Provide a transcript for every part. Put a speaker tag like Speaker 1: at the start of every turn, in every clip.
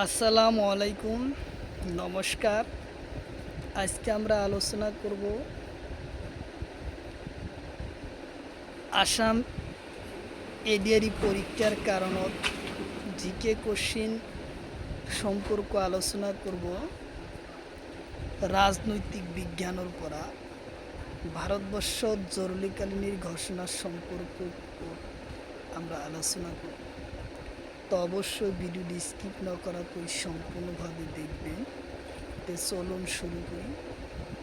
Speaker 1: আসসালামু আলাইকুম, নমস্কার। আজকে আমরা আলোচনা করব আসাম এডিআরই পরীক্ষার কারণত জিকে কোশ্চিন সম্পর্ক আলোচনা করব রাজনৈতিক বিজ্ঞানের পড়া ভারতবর্ষ জরুরিকালীনের ঘোষণা সম্পর্ক আমরা আলোচনা করব। তো অবশ্যই ভিডিওটি স্কিপ না করা করে সম্পূর্ণভাবে দেখবেন। তো চলুন শুরু করি।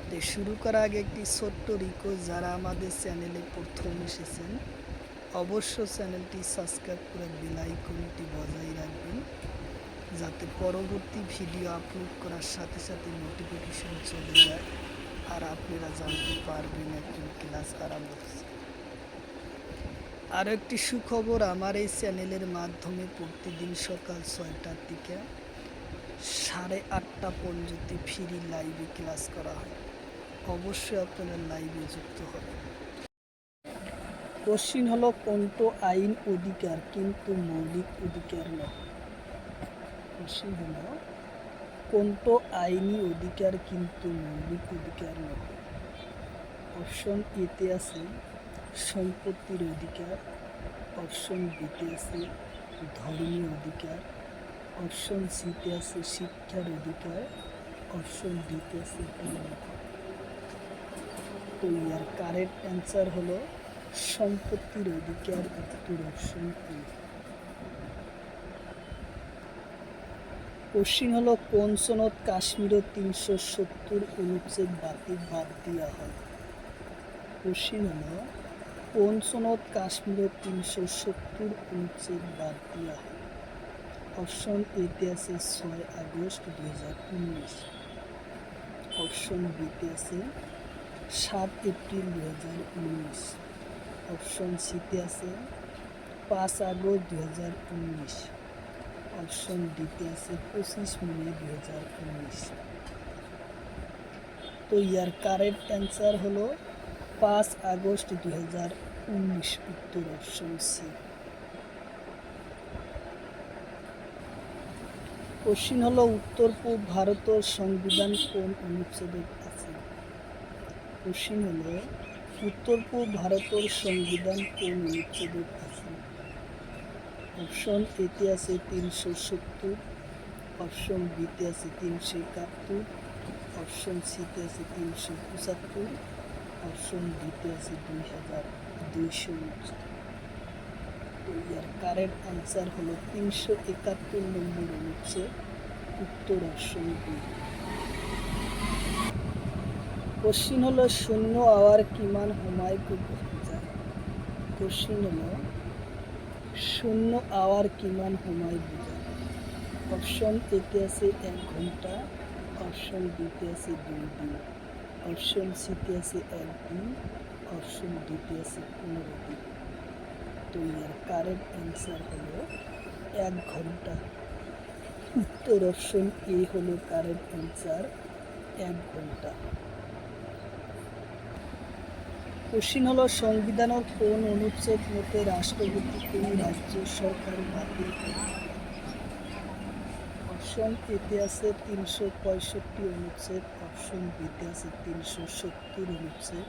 Speaker 1: তো শুরু করার আগে একটি ছোট্ট রিকোয়েস্ট, যারা আমাদের চ্যানেলে প্রথম এসেছেন অবশ্য চ্যানেলটি সাবস্ক্রাইব করে বেল আইকনটি বজায় রাখবেন, যাতে পরবর্তী ভিডিও আপলোড করার সাথে সাথে নোটিফিকেশন চলে যায় আর আপনারা জানতে পারবেন একজন ক্লাস আরম্ভ হচ্ছে। আরও একটি সুখবর, আমার এই চ্যানেলের মাধ্যমে প্রতিদিন সকাল 6টার থেকে 8:30 পর্যন্ত ফ্রি লাইভে ক্লাস করা হয়। অবশ্যই আপনারা লাইভে যুক্ত হবেন। কোশ্চিন হলো, কোনটো আইন অধিকার কিন্তু মৌলিক অধিকার নয়। কোশ্চিন হলো, কোনটো আইনি অধিকার কিন্তু মৌলিক অধিকার নয়। অপশন এতে আছে সম্পত্তির অধিকার, অপশন বিতে আছে ধর্মীয় অধিকার, অপশন সিতে আছে শিক্ষার অধিকার, অপশন ডিতে আছে তো ইয়ার কারেক্ট অ্যান্সার হলো সম্পত্তির অধিকার, উত্তর অপশন এ। কোশ্চিন হলো, কোন সনদ কাশ্মীরের 370 অনুচ্ছেদ বাদ দেওয়া হয়। কোশ্চিন হলো, কোন সনদ কাশ্মীরের 370 অনুচ্ছেদ বাদ দেওয়া হয়। অপশন এতে আছে 6 আগস্ট 2019, অপশন বিতে আছে 7 এপ্রিল 2019, অপশন সিতে আছে 5 আগস্ট 2019, অপশন ডিতে আছে 25 মে 2019। তো ইয়ার কারেক্ট অ্যান্সার হলো 5 আগস্ট 2019, উত্তর অপশন সি। কোশ্চিন হলো, উত্তর পূর্ব ভারতের সংবিধান কোন অনুচ্ছেদে আছে। কোশ্চিন হলো, উত্তর পূর্ব ভারতের সংবিধান কোন অনুচ্ছেদে আছে। অপশন এতে আছে 370, অপশন বিতে আছে 371, অপশন সিতে আছে 375, অপশন ডিতে আছে 2200। তো ইয়ার কারেক্ট আনসার হলো 371 নম্বর অনুচ্ছেদ, উত্তর অপশন বি। কোশ্চিন হলো, শূন্য আওয়ার কিমান সময় বোঝায়। কোশ্চিন হলো, শূন্য আওয়ার কিমান সময় বোঝায়। অপশন এতে আছে 1 ঘন্টা, অপশন বিতে আছে 2 দিন, অপশন সিতে আছে 1 দিন, অপশন ডিতে আছে 15 দিন। তো এর কারেক্ট অ্যান্সার হলো 1 ঘন্টা, উত্তর অপশন এ হলো কারেক্ট অ্যান্সার, 1 ঘন্টা। কোশ্চিন হলো, সংবিধানের কোন অনুচ্ছেদ মতে রাষ্ট্রপতি কোন রাজ্য সরকার বাতিল করে। অপশন এতে আছে 365 অনুচ্ছেদ, অপশন বিতে আছে 370 অনুচ্ছেদ,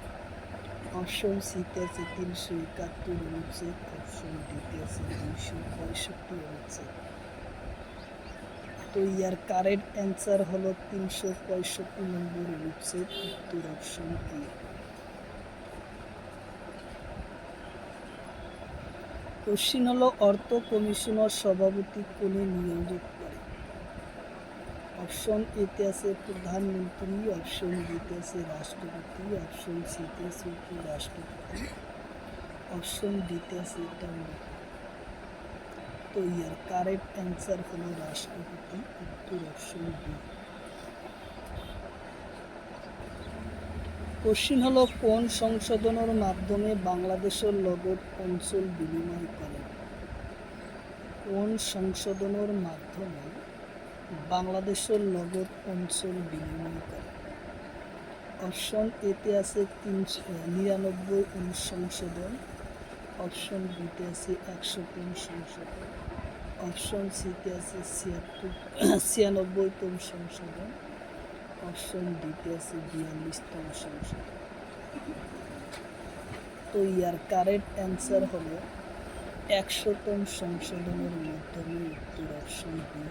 Speaker 1: অপশন সিতে আছে 371 অনুচ্ছেদ, অপশন ডিতে আছে 265 অনুচ্ছেদ। তো ইয়ার কারেক্ট অ্যান্সার হলো 365 নম্বর অনুচ্ছেদ, উত্তর অপশন এ। কোশ্চিন হলো, অর্থ কমিশনের সভাপতি কোনে নিয়োগ করে। অপশন এতে আছে প্রধানমন্ত্রী, অপশন বিতে আছে রাষ্ট্রপতি, অপশন সিতে আছে উপরাষ্ট্রপতি, অপশন ডিতে আছে তো ইয়ার কারেক্ট অ্যান্সার হলো রাষ্ট্রপতি, উত্তর অপশন বি। কোশ্চিন হলো, কোন সংশোধনের মাধ্যমে বাংলাদেশের নগদ অঞ্চল বিনিময় করে। কোন সংশোধনের মাধ্যমে বাংলাদেশের নগদ অঞ্চল বিনিময় করে। অপশন এতে আছে 399 সংশোধন, অপশন বিতে আছে 103 সংশোধন, অপশন সিতে আছে 96তম সংশোধন, অপশন ডিতে আছে 42তম সংশোধন। তো ইয়ার কারেক্ট অ্যান্সার হলো 100তম সংশোধনের মাধ্যমে উত্তর অপশন বি।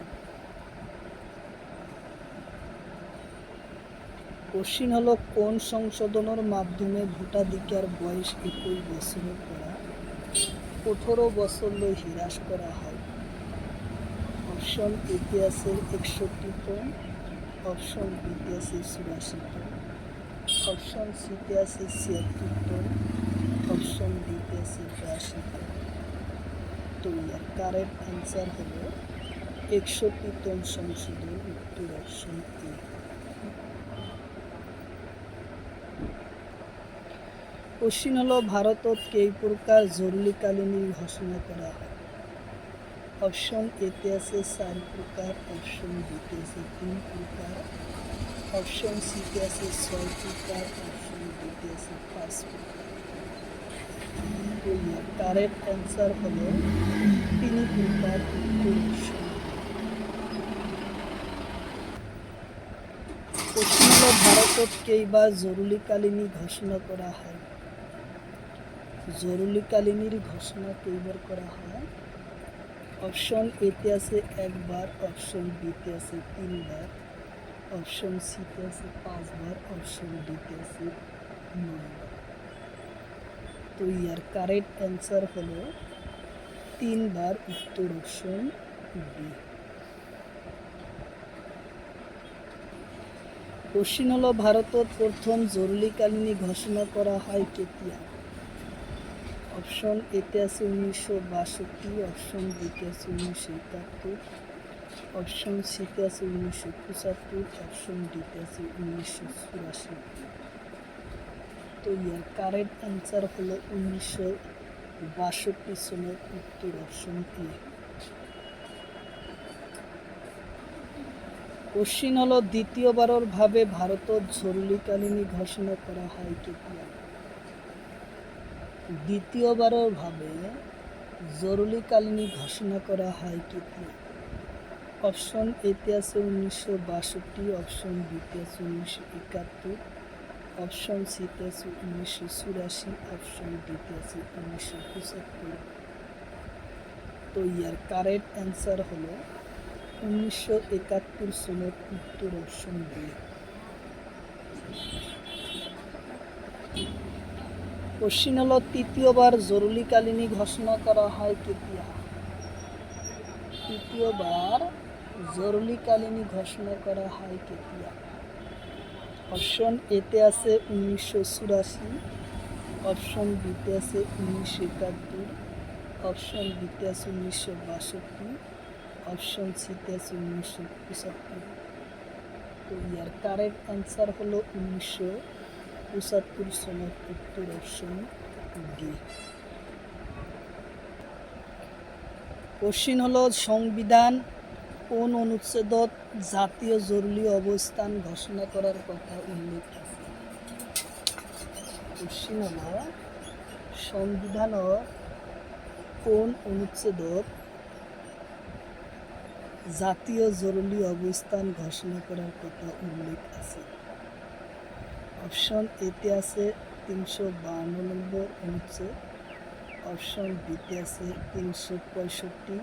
Speaker 1: কোশ্চিন হলো কোন সংশোধনের মাধ্যমে ভোটাধিকার বয়স 21 বছরের করা 18 বছরলৈ হ্রাস করা হয়? অপশন এতে আছে 61তম, অপশন বিতে আছে 84তম, অপশন সিতে আছে 76তম, অপশন ডিতে আছে 82তম। তো ইয়ার কারেক্ট অ্যান্সার হলো 61তম সংশোধন, উত্তর অপশন এ। কোশ্চিন হলো ভারতত কেই প্রকার জরুরিকালীন ঘোষণা করা হয়? অপশন এতে আছে 4 প্রকার, অপশন বিতে আছে 3 প্রকার, অপশন সিতে আছে 6 প্রকার, অপশন ডিতে আছে 5 প্রকার। কারেক্ট অ্যান্সার হলো 3 প্রকার, উত্তর অপশন। কোশ্চিন হলো ভারতত কেইবার জরুরিকালীন ঘোষণা করা হয়? জরুরিকালীন ঘোষণা কেইবার করা হয়? অপশন এতে আছে 1 বার, অপশন বিতে আছে 3 বার, অপশন সিতে আছে 5 বার, অপশন ডিতে আছে 9 বার। তো ইয়ার কারেক্ট অ্যান্সার হলো 3 বার, উত্তর অপশন বি। কোশ্চিন হলো ভারতত প্রথম জরুরিকালীন ঘোষণা করা হয় কেতিয়া? অপশন এতে আছে 1962, অপশন বিতে আছে 1971, অপশন সিতে আছে 1975, অপশন ডিতে আছে 1984। তো ইয়ার কারেক্ট অ্যান্সার হলো 1962 সনের, উত্তর অপশন এ। কোশ্চিন হলো দ্বিতীয়বারের ভাবে ভারতত জরুরিকালীন ঘোষণা করা হয় কেতিয়া? দ্বিতীয়বারের ভাবে জরুরিকালীন ঘোষণা করা হয় কেতিয়া? অপশন এতে আছে 1962, অপশন বিতে আছে 1971, অপশন সিতে আছে 1984, অপশন ডিতে আছে 1975। তো ইয়ার কারেক্ট অ্যান্সার হলো 1971 সনের, উত্তর অপশন বি। কোশ্চিন হলো তৃতীয়বার জরুরিকালীন ঘোষণা করা হয় কেতিয়া? তৃতীয়বার জরুরিকালীন ঘোষণা করা হয় কেতিয়া? অপশন এতে আছে 1984, অপশন বিতে আছে 1971, অপশন বিতে আছে 1962, অপশন সিতে আছে 1975। তো ইয়ার কারেক্ট অ্যান্সার হলো 1975 সনের, উত্তর অপশন ডি। কোশ্চিন হলো সংবিধান কোন অনুচ্ছেদত জাতীয় জরুরি অবস্থান ঘোষণা করার কথা উল্লেখ আছে? কোশ্চিন হলো সংবিধানের কোন অনুচ্ছেদত জাতীয় জরুরি অবস্থান ঘোষণা করার কথা উল্লেখ আছে? অপশন এতে আছে 352 নম্বর অনুচ্ছেদ, অপশন বিতে আছে 365,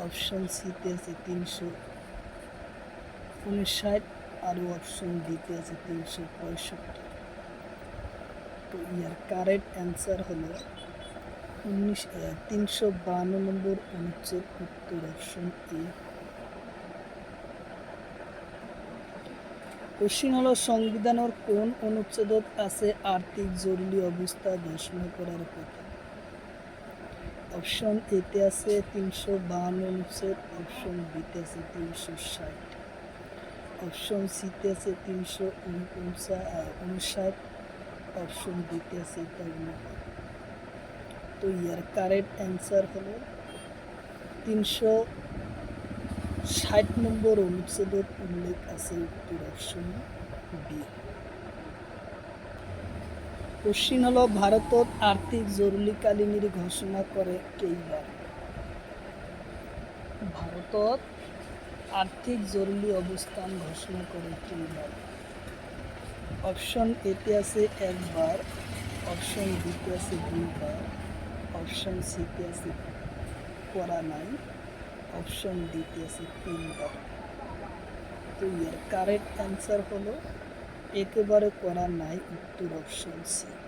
Speaker 1: অপশন সিতে আছে 359 আর অপশন ডিতে আছে 365। তো ইয়ার কারেক্ট অ্যান্সার হলো 352 নম্বর অনুচ্ছেদ, উত্তর অপশন এ। কোশ্চিন হলো সংবিধানের কোন অনুচ্ছেদত আছে আর্থিক জরুরি অবস্থা ঘোষণা করার কথা? অপশন এতে আছে 352 অনুচ্ছেদ, অপশন বিতে আছে 360, অপশন সিতে আছে 359, অপশন ডিতে আছে 53। তো ইয়ার কারেক্ট অ্যান্সার হলো 360 নম্বর অনুচ্ছেদত উল্লেখ আছে, উত্তর অপশন বি। কোশ্চিন হলো ভারতত আর্থিক জরুরিকালীন ঘোষণা করে কেইবার? ভারতত আর্থিক জরুরি অবস্থান ঘোষণা করে কেইবার? অপশন এতে আছে একবার, অপশন বিতে আছে দুইবার, অপশন সিতে আছে করা নাই, অপশন ডিতে আছে তিনবার। তো এর কারেক্ট অ্যান্সার হলো একেবারে করা নাই, উত্তর অপশন সি।